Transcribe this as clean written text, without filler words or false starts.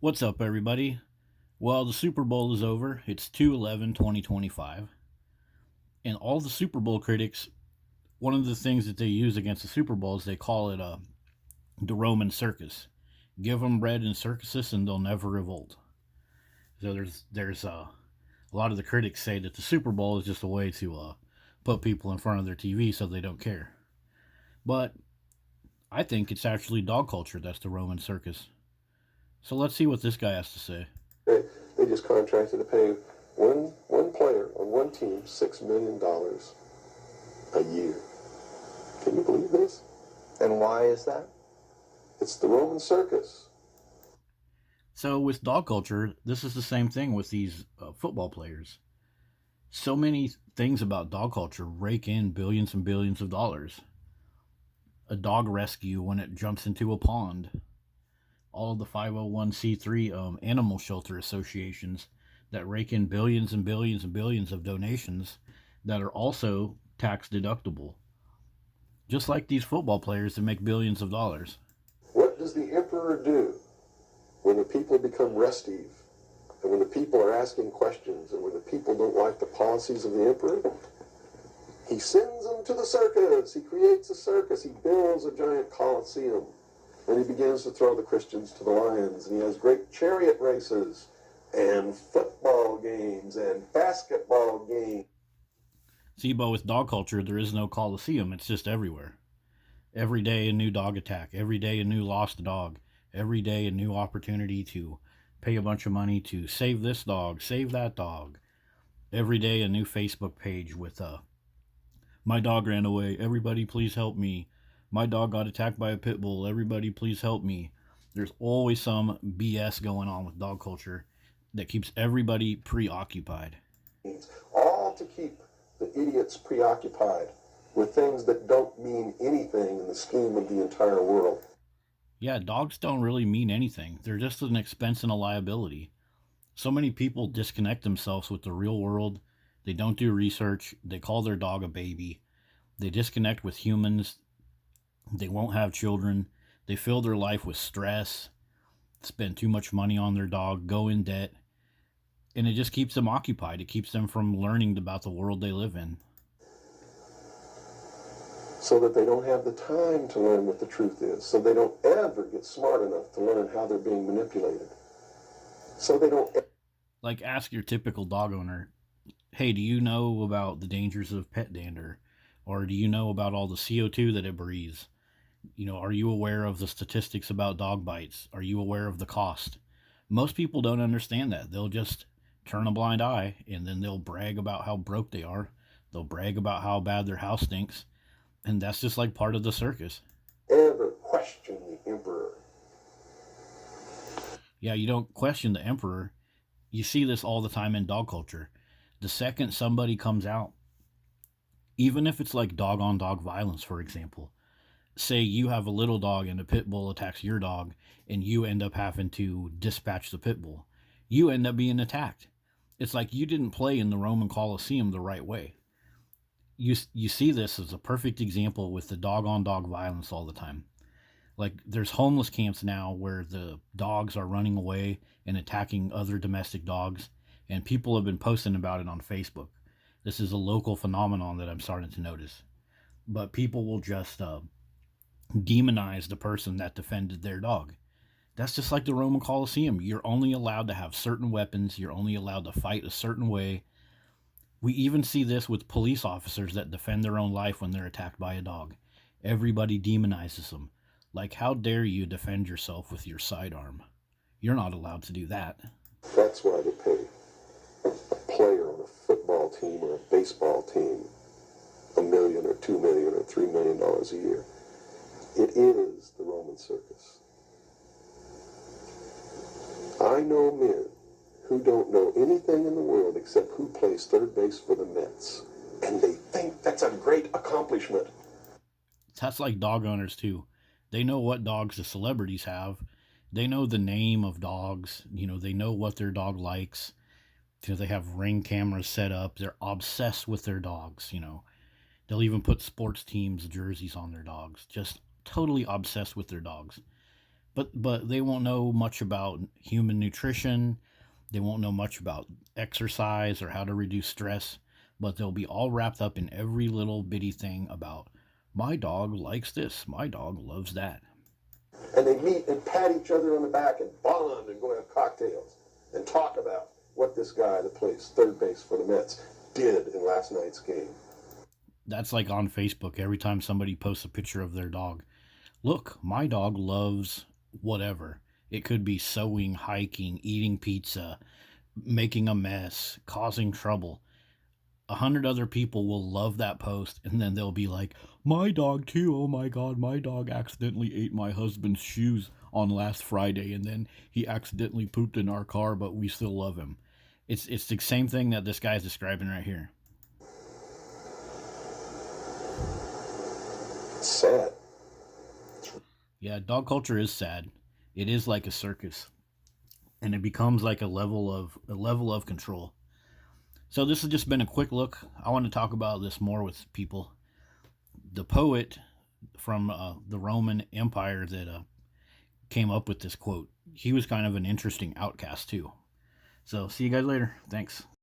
What's up, everybody? Well, the Super Bowl is over. It's 2/11/2025, and all the Super Bowl critics, one of the things that they use against the Super Bowl is they call it the Roman circus. Give them bread and circuses and they'll never revolt. So there's a lot of the critics say that the Super Bowl is just a way to put people in front of their TV so they don't care. But I think it's actually dog culture that's the Roman circus. So let's see what this guy has to say. They just contracted to pay one player on one team $6 million a year. Can you believe this? And why is that? It's the Roman circus. So with dog culture, this is the same thing with these football players. So many things about dog culture rake in billions and billions of dollars. A dog rescue when it jumps into a pond. All of the 501c3 animal shelter associations that rake in billions and billions and billions of donations that are also tax deductible. Just like these football players that make billions of dollars. What does the emperor do when the people become restive, and when the people are asking questions, and when the people don't like the policies of the emperor? He sends them to the circus. He creates a circus. He builds a giant coliseum. And he begins to throw the Christians to the lions. And he has great chariot races and football games and basketball games. See, but with dog culture, there is no coliseum. It's just everywhere. Every day a new dog attack. Every day a new lost dog. Every day a new opportunity to pay a bunch of money to save this dog, save that dog. Every day a new Facebook page with my dog ran away. Everybody please help me. My dog got attacked by a pit bull. Everybody please help me. There's always some BS going on with dog culture that keeps everybody preoccupied. All to keep the idiots preoccupied with things that don't mean anything in the scheme of the entire world. Yeah, dogs don't really mean anything. They're just an expense and a liability. So many people disconnect themselves with the real world. They don't do research. They call their dog a baby. They disconnect with humans. They won't have children. They fill their life with stress, spend too much money on their dog, go in debt, and it just keeps them occupied. It keeps them from learning about the world they live in. So that they don't have the time to learn what the truth is. So they don't ever get smart enough to learn how they're being manipulated. So they don't... Like, ask your typical dog owner, hey, do you know about the dangers of pet dander? Or do you know about all the CO2 that it breathes? You know, are you aware of the statistics about dog bites? Are you aware of the cost? Most people don't understand that. They'll just turn a blind eye, and then they'll brag about how broke they are. They'll brag about how bad their house stinks. And that's just like part of the circus. Ever question the emperor. Yeah, you don't question the emperor. You see this all the time in dog culture. The second somebody comes out, even if it's like dog on dog violence, for example, say you have a little dog and a pit bull attacks your dog and you end up having to dispatch the pit bull, you end up being attacked. It's like you didn't play in the Roman Colosseum the right way. You see this as a perfect example with the dog on dog violence all the time. Like, there's homeless camps now where the dogs are running away and attacking other domestic dogs, and people have been posting about it on Facebook. This is a local phenomenon that I'm starting to notice. But people will just demonize the person that defended their dog. That's just like the Roman Colosseum. You're only allowed to have certain weapons. You're only allowed to fight a certain way. We even see this with police officers that defend their own life when they're attacked by a dog. Everybody demonizes them. Like, how dare you defend yourself with your sidearm? You're not allowed to do that. That's why they pay a player on a football team or a baseball team $1 million or $2 million or $3 million a year. It is the Roman circus. I know men who don't know anything in the world except who plays third base for the Mets. And they think that's a great accomplishment. That's like dog owners too. They know what dogs the celebrities have. They know the name of dogs. You know, they know what their dog likes. You know, they have Ring cameras set up. They're obsessed with their dogs, you know. They'll even put sports teams' jerseys on their dogs. Just totally obsessed with their dogs. But they won't know much about human nutrition. They won't know much about exercise or how to reduce stress, but they'll be all wrapped up in every little bitty thing about my dog likes this, my dog loves that. And they meet and pat each other on the back and bond and go have cocktails and talk about what this guy that plays third base for the Mets did in last night's game. That's like on Facebook every time somebody posts a picture of their dog. Look, my dog loves whatever. It could be sewing, hiking, eating pizza, making a mess, causing trouble. 100 other people will love that post, and then they'll be like, my dog too, oh my god, my dog accidentally ate my husband's shoes on last Friday, and then he accidentally pooped in our car, but we still love him. It's the same thing that this guy's describing right here. It's sad. Yeah, dog culture is sad. It is like a circus, and it becomes like a level of control. So this has just been a quick look. I want to talk about this more with people. The poet from the Roman Empire that came up with this quote, he was kind of an interesting outcast too. So see you guys later. Thanks.